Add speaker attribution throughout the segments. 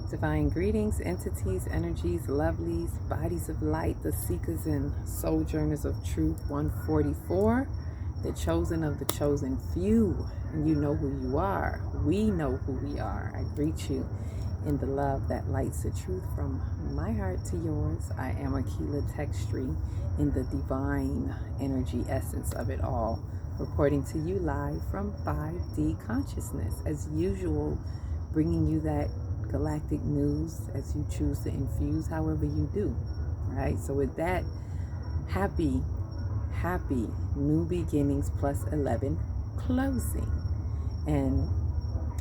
Speaker 1: Divine greetings, entities, energies, lovelies, bodies of light, the seekers and sojourners of truth. 144, the chosen of the chosen few. And you know who you are. We know who we are. I greet you in the love that lights the truth from my heart to yours. I am Akila Textry in the divine energy essence of it all, reporting to you live from 5D consciousness. As usual, bringing you that galactic news as you choose to infuse however you do. Right? So with that, happy new beginnings plus 11 closing. And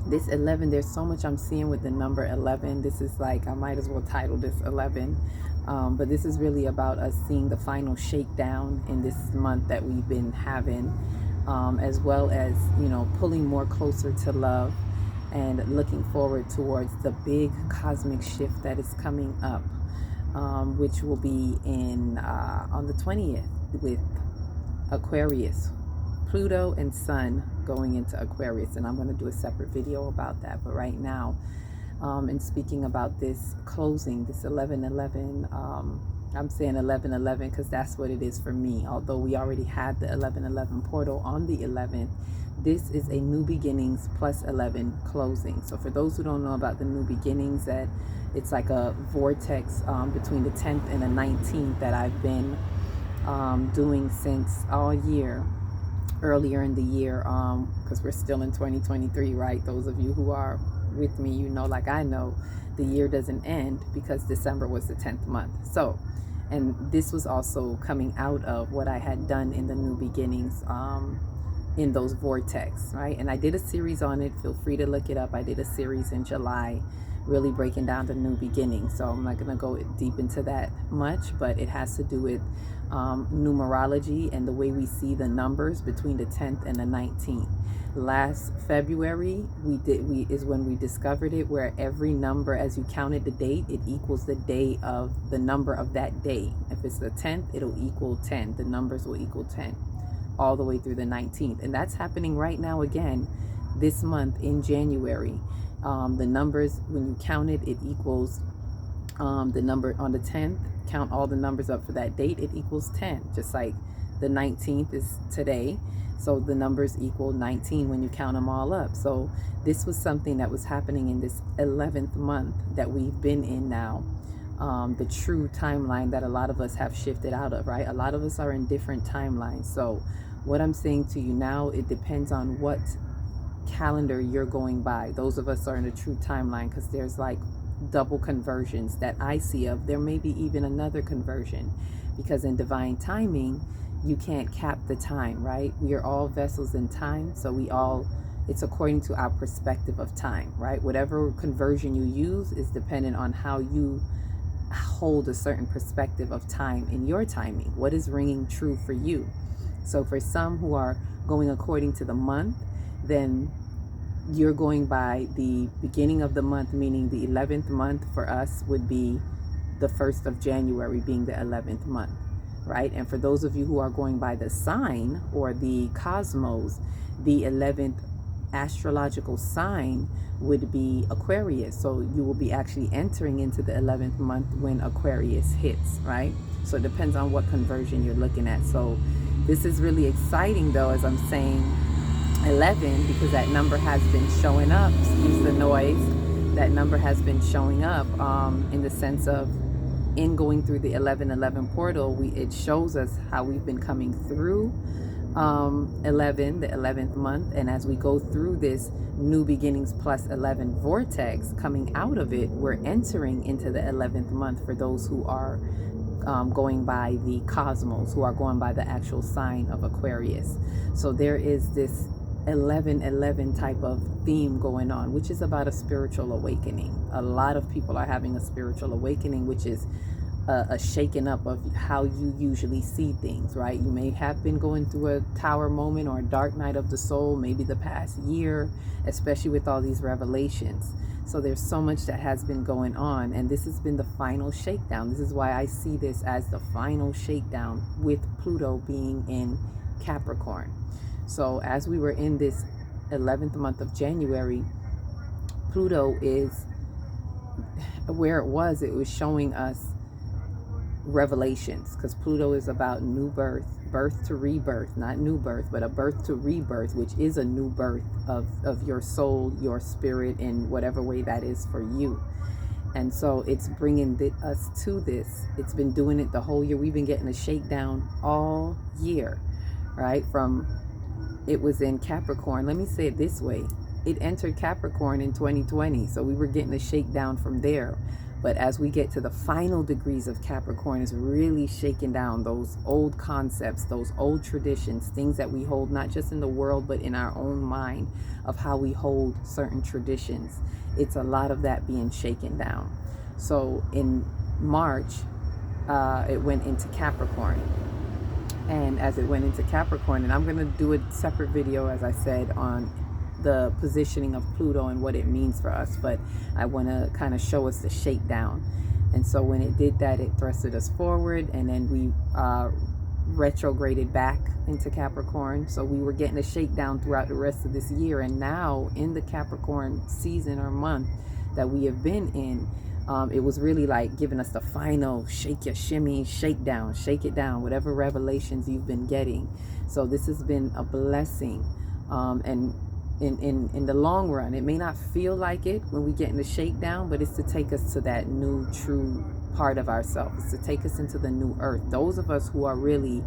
Speaker 1: this 11, there's so much I'm seeing with the number 11. This is like, I might as well title this 11. But this is really about us seeing the final shakedown in this month that we've been having, as well as, pulling more closer to love and looking forward towards the big cosmic shift that is coming up, which will be on the 20th with Aquarius, Pluto and Sun going into Aquarius. And I'm going to do a separate video about that. But right now, in speaking about this closing, this 11/11, I'm saying 11/11 because that's what it is for me. Although we already had the 11/11 portal on the 11th, this is a new beginnings plus 11 closing. So for those who don't know about the new beginnings, that it's like a vortex between the 10th and the 19th that I've been doing since all year, earlier in the year, because we're still in 2023, right? Those of you who are with me, like I know, the year doesn't end because December was the 10th month. So, and this was also coming out of what I had done in the new beginnings, in those vortex, right? And I did a series on it. Feel free to look it up. I did a series in July, really breaking down the new beginning. So I'm not going to go deep into that much, but it has to do with numerology and the way we see the numbers between the 10th and the 19th. Last February, is when we discovered it, where every number, as you counted the date, it equals the day of the number of that day. If it's the 10th, it'll equal 10. The numbers will equal 10 all the way through the 19th. And that's happening right now again this month in January. The numbers, when you count it, it equals the number on the 10th. Count all the numbers up for that date, it equals 10. Just like the 19th is today, so the numbers equal 19 when you count them all up. So this was something that was happening in this 11th month that we've been in now. The true timeline that a lot of us have shifted out of, right? A lot of us are in different timelines. So what I'm saying to you now, it depends on what calendar you're going by. Those of us are in a true timeline because there's like double conversions that I see of. There may be even another conversion, because in divine timing, you can't cap the time, right? We are all vessels in time. So it's according to our perspective of time, right? Whatever conversion you use is dependent on how you hold a certain perspective of time in your timing. What is ringing true for you? So for some who are going according to the month, then you're going by the beginning of the month, meaning the 11th month for us would be the 1st of January being the 11th month, right? And for those of you who are going by the sign or the cosmos, the 11th astrological sign would be Aquarius. So you will be actually entering into the 11th month when Aquarius hits, right? So it depends on what conversion you're looking at. So this is really exciting though, as I'm saying 11, because that number has been showing up. Excuse the noise. That number has been showing up in the sense of, in going through the 11/11 portal, it shows us how we've been coming through 11, the 11th month, and as we go through this new beginnings plus 11 vortex, coming out of it, we're entering into the 11th month for those who are going by the cosmos, who are going by the actual sign of Aquarius. So there is this 11/11 type of theme going on, which is about a spiritual awakening. A lot of people are having a spiritual awakening, which is a shaking up of how you usually see things, right? You may have been going through a tower moment or a dark night of the soul, maybe the past year, especially with all these revelations. So there's so much that has been going on, and this has been the final shakedown. This is why I see this as the final shakedown, with Pluto being in Capricorn. So as we were in this 11th month of January, Pluto is where it was showing us revelations, because Pluto is about new birth, birth to rebirth, not new birth, but a birth to rebirth, which is a new birth of your soul, your spirit, in whatever way that is for you. And so it's bringing us to this. It's been doing it the whole year. We've been getting a shakedown all year, right? From, it was in Capricorn. Let me say it this way. It entered Capricorn in 2020. So we were getting a shakedown from there. But as we get to the final degrees of Capricorn, it's really shaking down those old concepts, those old traditions, things that we hold, not just in the world, but in our own mind, of how we hold certain traditions. It's a lot of that being shaken down. So in March, it went into Capricorn. And as it went into Capricorn, and I'm going to do a separate video, as I said, on the positioning of Pluto and what it means for us, but I want to kind of show us the shakedown. And so when it did that, it thrusted us forward, and then we retrograded back into Capricorn. So we were getting a shakedown throughout the rest of this year, and now in the Capricorn season or month that we have been in, it was really like giving us the final shake your shimmy, shakedown, shake it down, whatever revelations you've been getting. So this has been a blessing, and in the long run, it may not feel like it when we get in the shakedown, but it's to take us to that new true part of ourselves. It's to take us into the new earth. Those of us who are really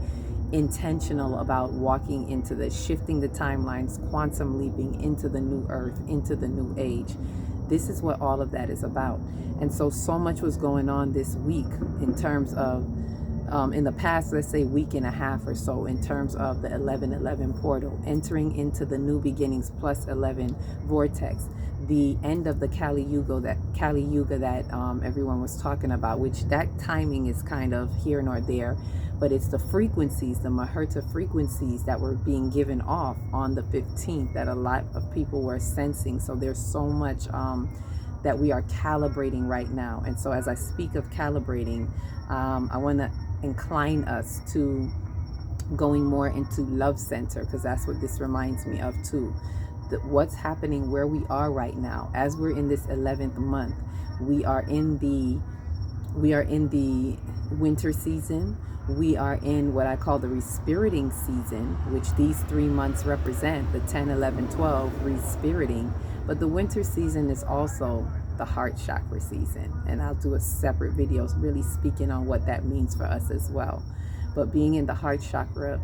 Speaker 1: intentional about walking into the, shifting the timelines, quantum leaping into the new earth, into the new age. This is what all of that is about. And so much was going on this week in terms of in the past, let's say week and a half or so, in terms of the 1111 portal, entering into the new beginnings plus 11 vortex, the end of the Kali Yuga that everyone was talking about, which that timing is kind of here nor there, but it's the frequencies, the Maherta frequencies that were being given off on the 15th that a lot of people were sensing. So there's so much that we are calibrating right now. And so as I speak of calibrating, I want to incline us to going more into love center, because that's what this reminds me of too. What's happening where we are right now, as we're in this 11th month, we are in the winter season. We are in what I call the respiriting season, which these 3 months represent, the 10, 11, 12 respiriting. But the winter season is also the heart chakra season, and I'll do a separate video really speaking on what that means for us as well. But being in the heart chakra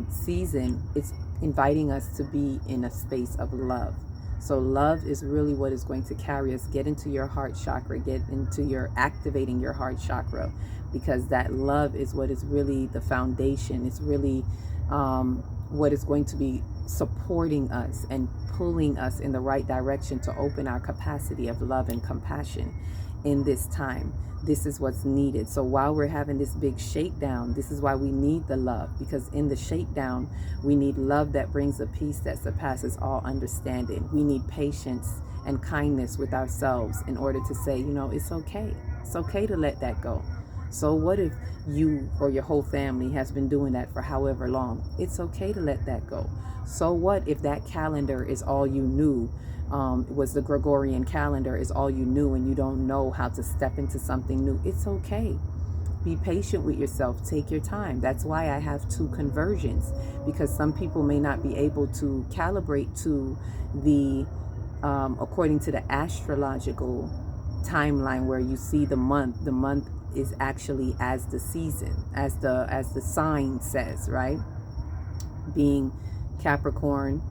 Speaker 1: season, it's inviting us to be in a space of love. So love is really what is going to carry us. Get into your heart chakra, get into your activating your heart chakra, because that love is what is really the foundation. It's really what is going to be supporting us and pulling us in the right direction to open our capacity of love and compassion in this time. This is what's needed. So while we're having this big shakedown, this is why we need the love, because in the shakedown, we need love that brings a peace that surpasses all understanding. We need patience and kindness with ourselves in order to say, you know, it's okay. It's okay to let that go. So what if you or your whole family has been doing that for however long? It's okay to let that go. So what if that calendar is all you knew, was the Gregorian calendar is all you knew, and you don't know how to step into something new? It's okay. Be patient with yourself. Take your time. That's why I have 2 conversions, because some people may not be able to calibrate to the according to the astrological timeline, where you see the month is actually as the season, as the sign says, right? Being Capricorn,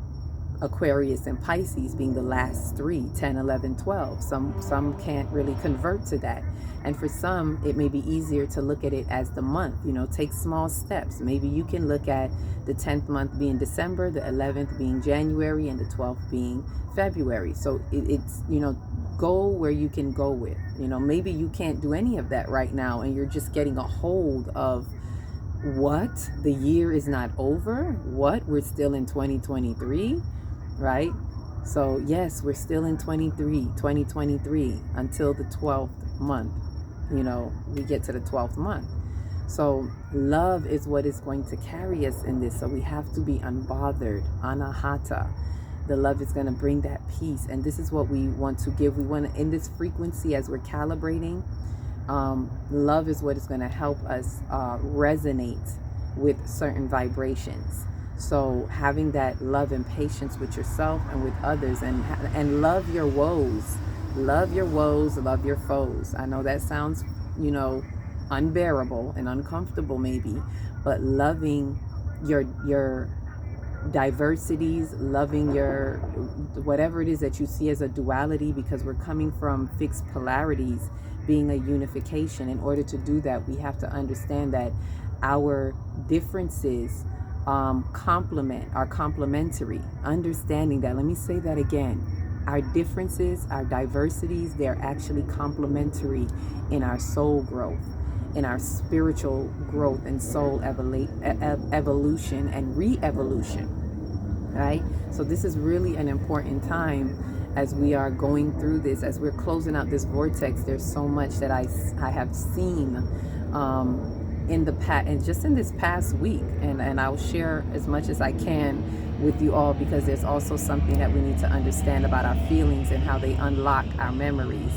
Speaker 1: Aquarius, and Pisces being the last 3, 10, 11, 12. Some can't really convert to that. And for some, it may be easier to look at it as the month, you know, take small steps. Maybe you can look at the 10th month being December, the 11th being January, and the 12th being February. So it's, you know, go where you can go with, you know, maybe you can't do any of that right now, and you're just getting a hold of what, the year is not over, what, we're still in 2023, right? So yes, we're still in 2023 until the 12th month, you know, we get to the 12th month. So love is what is going to carry us in this. So we have to be unbothered, anahata. The love is going to bring that peace. And this is what we want to give. We want to, in this frequency, as we're calibrating, love is what is going to help us resonate with certain vibrations. So having that love and patience with yourself and with others, and love your woes. Love your woes, love your foes. I know that sounds, unbearable and uncomfortable maybe, but loving your diversities, loving your whatever it is that you see as a duality, because we're coming from fixed polarities being a unification. In order to do that, we have to understand that our differences are complementary. Understanding that, let me say that again, our differences, our diversities, they're actually complementary in our soul growth, in our spiritual growth and soul evolution and re-evolution, right? So this is really an important time as we are going through this, as we're closing out this vortex. There's so much that I have seen in the past, and just in this past week, and I'll share as much as I can with you all, because there's also something that we need to understand about our feelings and how they unlock our memories.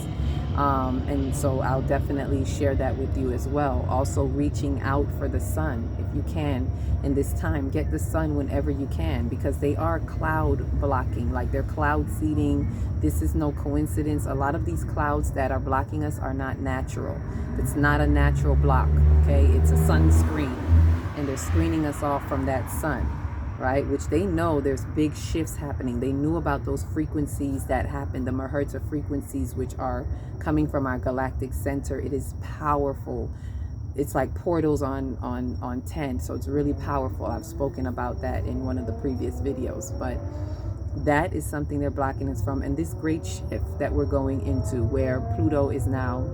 Speaker 1: And so I'll definitely share that with you as well. Also, reaching out for the sun, if you can, in this time. Get the sun whenever you can, because they are cloud blocking, like they're cloud seeding. This is no coincidence. A lot of these clouds that are blocking us are not natural. It's not a natural block, okay? It's a sunscreen, and they're screening us off from that sun, right? Which they know there's big shifts happening. They knew about those frequencies that happen, the megahertz of frequencies, which are coming from our galactic center. It is powerful. It's like portals on 10. So it's really powerful. I've spoken about that in one of the previous videos, but that is something they're blocking us from. And this great shift that we're going into, where Pluto is now,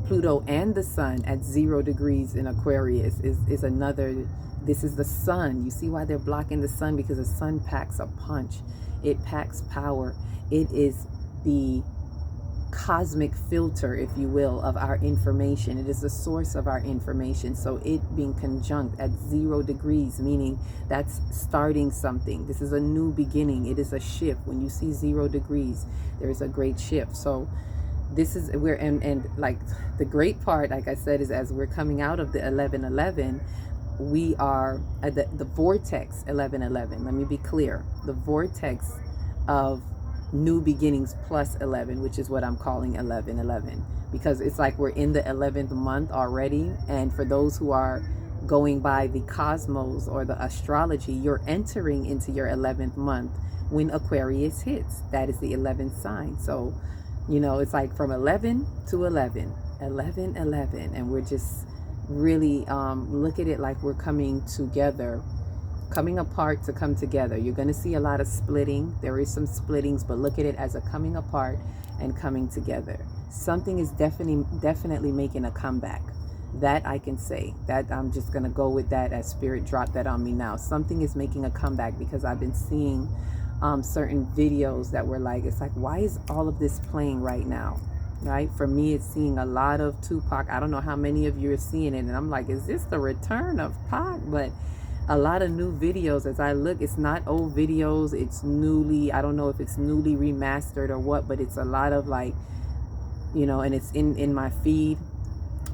Speaker 1: Pluto and the sun at 0 degrees in Aquarius is another. This is the sun. You see why they're blocking the sun? Because the sun packs a punch. It packs power. It is the cosmic filter, if you will, of our information. It is the source of our information. So it being conjunct at 0 degrees, meaning that's starting something. This is a new beginning. It is a shift. When you see 0 degrees, there is a great shift. So this is where, and like the great part, like I said, is as we're coming out of the 1111, we are at the vortex 1111. Let me be clear. The vortex of new beginnings plus 11, which is what I'm calling 1111, because it's like we're in the 11th month already. And for those who are going by the cosmos or the astrology, you're entering into your 11th month when Aquarius hits. That is the 11th sign. So, it's like from 11 to 11, 11, 11. And we're just really look at it like we're coming together, coming apart to come together. You're going to see a lot of splitting. There is some splittings, but look at it as a coming apart and coming together. Something is definitely making a comeback. That I can say. That I'm just going to go with that as Spirit dropped that on me now. Something is making a comeback, because I've been seeing certain videos that were like, it's like, why is all of this playing right now? Right? For me, it's seeing a lot of Tupac. I don't know how many of you are seeing it, and I'm like, is this the return of Pac? But a lot of new videos as I look. It's not old videos. It's newly, I don't know if it's newly remastered or what, but it's a lot of like, and it's in my feed.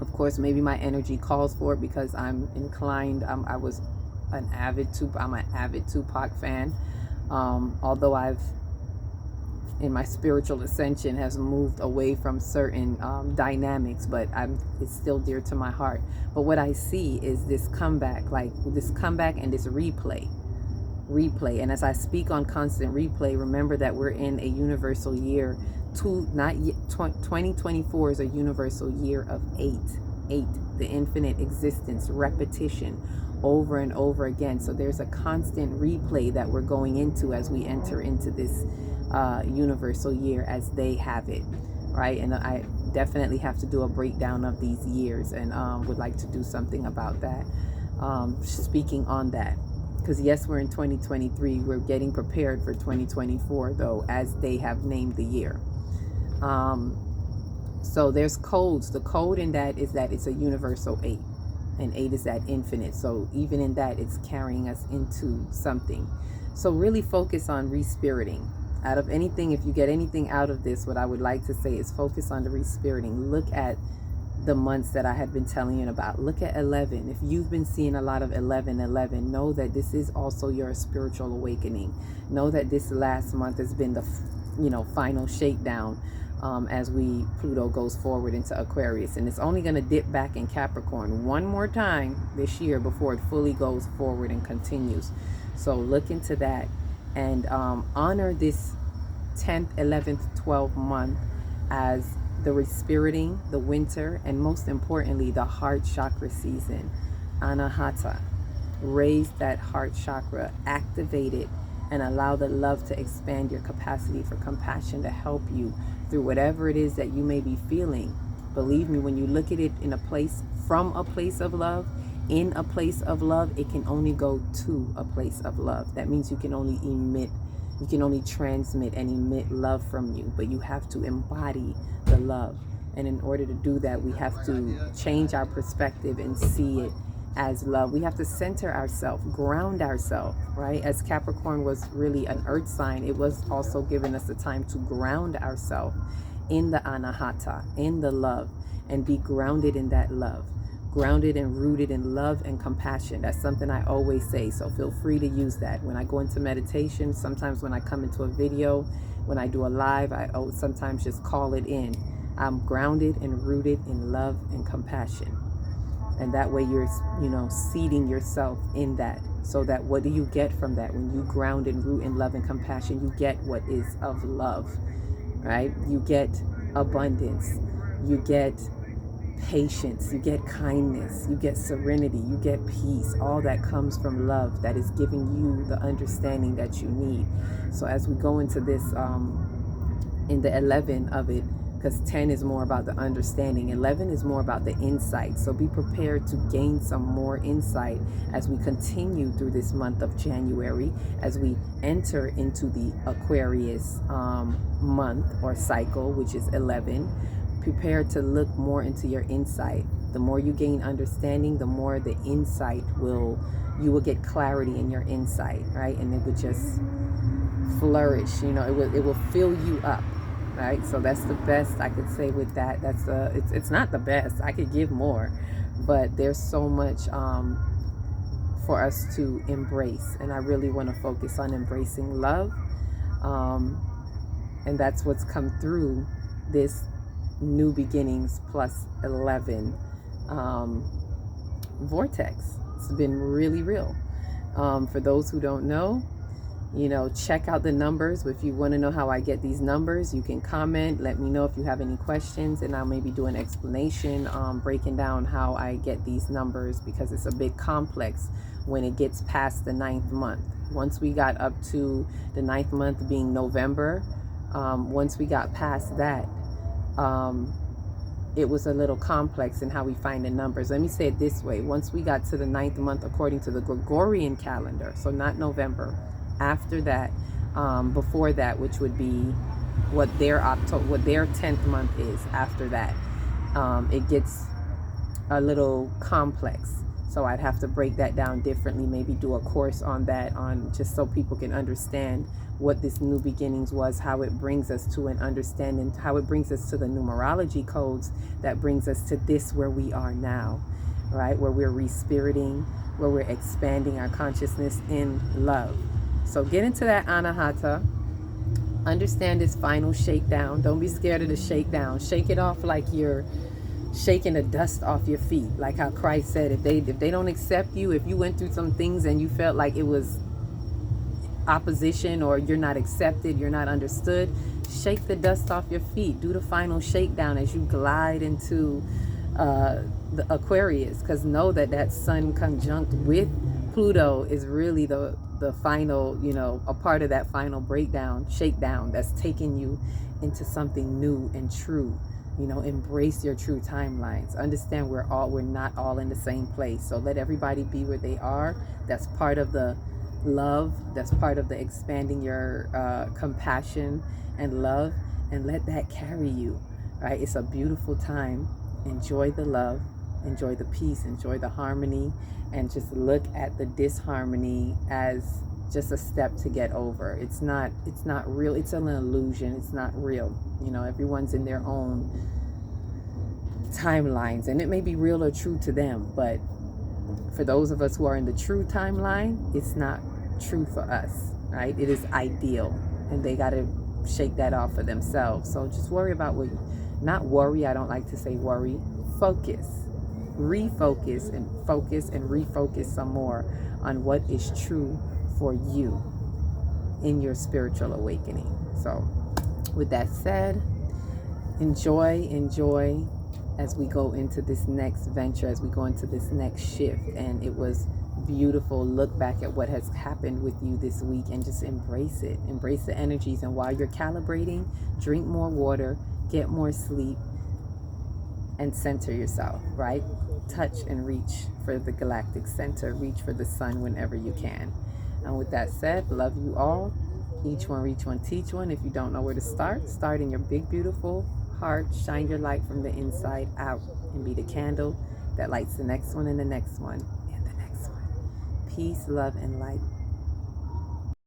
Speaker 1: Of course, maybe my energy calls for it, because I'm inclined. I'm an avid Tupac fan. Although in my spiritual ascension has moved away from certain dynamics, but it's still dear to my heart. But what I see is this comeback, and this replay. And as I speak on constant replay, remember that we're in a universal year. 2024 is a universal year of 8, the infinite existence, repetition, over and over again. So there's a constant replay that we're going into as we enter into this universal year as they have it, right? And I definitely have to do a breakdown of these years, and would like to do something about that, speaking on that, because yes, we're in 2023. We're getting prepared for 2024 though, as they have named the year. So there's codes. The code in that is that it's a universal 8, and 8 is that infinite. So even in that, it's carrying us into something. So really focus on respiriting. Out of anything, if you get anything out of this, what I would like to say is focus on the respiriting. Look at the months that I had been telling you about. Look at 11. If you've been seeing a lot of 11, know that this is also your spiritual awakening. Know that this last month has been the, final shakedown as Pluto goes forward into Aquarius. And it's only going to dip back in Capricorn one more time this year before it fully goes forward and continues. So look into that and honor this 10th, 11th, 12th month as the respiriting, the winter, and most importantly, the heart chakra season. Anahata. Raise that heart chakra, activate it, and allow the love to expand your capacity for compassion to help you through whatever it is that you may be feeling. Believe me, when you look at it from a place of love, in a place of love, it can only go to a place of love. That means you can only transmit and emit love from you, but you have to embody the love. And in order to do that, we have to change our perspective and see it as love. We have to center ourselves, ground ourselves, right? As Capricorn was really an earth sign, it was also giving us the time to ground ourselves in the anahata, in the love, and be grounded in that love. Grounded and rooted in love and compassion. That's something I always say, so feel free to use that. When I go into meditation, sometimes when I come into a video, when I do a live, I sometimes just call it in. I'm grounded and rooted in love and compassion. And that way you're, seeding yourself in that. So that what do you get from that? When you ground and root in love and compassion, you get what is of love, right? You get abundance. You get patience, you get kindness, you get serenity, you get peace. All that comes from love that is giving you the understanding that you need. So as we go into this in the 11 of it, because 10 is more about the understanding, 11 is more about the insight. So be prepared to gain some more insight as we continue through this month of January, as we enter into the Aquarius month or cycle, which is 11. Prepare to look more into your insight. The more you gain understanding, the more the insight you will get clarity in your insight, right? And it would just flourish, it will fill you up, right? So that's the best I could say with that. It's not the best. I could give more, but there's so much for us to embrace. And I really want to focus on embracing love. And that's what's come through this new beginnings plus 11 vortex. It's been really real. For those who don't know, check out the numbers. If you want to know how I get these numbers, you can comment, let me know if you have any questions, and I'll maybe do an explanation breaking down how I get these numbers, because it's a bit complex when it gets past the 9th month. Once we got up to the 9th month being November, once we got past that, it was a little complex in how we find the numbers. Let me say it this way. Once we got to the 9th month according to the Gregorian calendar, so not November, after that, before that, which would be what their 10th month is, after that, it gets a little complex. So I'd have to break that down differently, maybe do a course on that, just so people can understand what this new beginnings was, how it brings us to an understanding, how it brings us to the numerology codes that brings us to this where we are now, right? Where we're respiriting, where we're expanding our consciousness in love. So get into that anahata. Understand this final shakedown. Don't be scared of the shakedown. Shake it off like you're shaking the dust off your feet. Like how Christ said, if they don't accept you, if you went through some things and you felt like it was opposition or you're not accepted, you're not understood, shake the dust off your feet. Do the final shakedown as you glide into the Aquarius, because know that Sun conjunct with Pluto is really the final, a part of that final shakedown that's taking you into something new and true. Embrace your true timelines. Understand we're not all in the same place. So let everybody be where they are. That's part of the love. That's part of the expanding your compassion and love, and let that carry you, right? It's a beautiful time. Enjoy the love, enjoy the peace, enjoy the harmony, and just look at the disharmony as just a step to get over. It's not real. It's an illusion. It's not real. You know, everyone's in their own timelines, and it may be real or true to them, but for those of us who are in the true timeline, it's not true for us, right? It is ideal, and they got to shake that off for themselves. So just worry about what, not worry, I don't like to say worry, focus, refocus, and focus and refocus some more on what is true for you in your spiritual awakening. So with that said, enjoy as we go into this next venture, as we go into this next shift. And it was beautiful. Look back at what has happened with you this week and just embrace it. Embrace the energies. And while you're calibrating, drink more water, get more sleep, and center yourself, right? Touch and reach for the galactic center. Reach for the sun whenever you can. And with that said, love you all. Each one, reach one, teach one. If you don't know where to start in your big, beautiful heart. Shine your light from the inside out and be the candle that lights the next one and the next one and the next one. Peace, love, and light.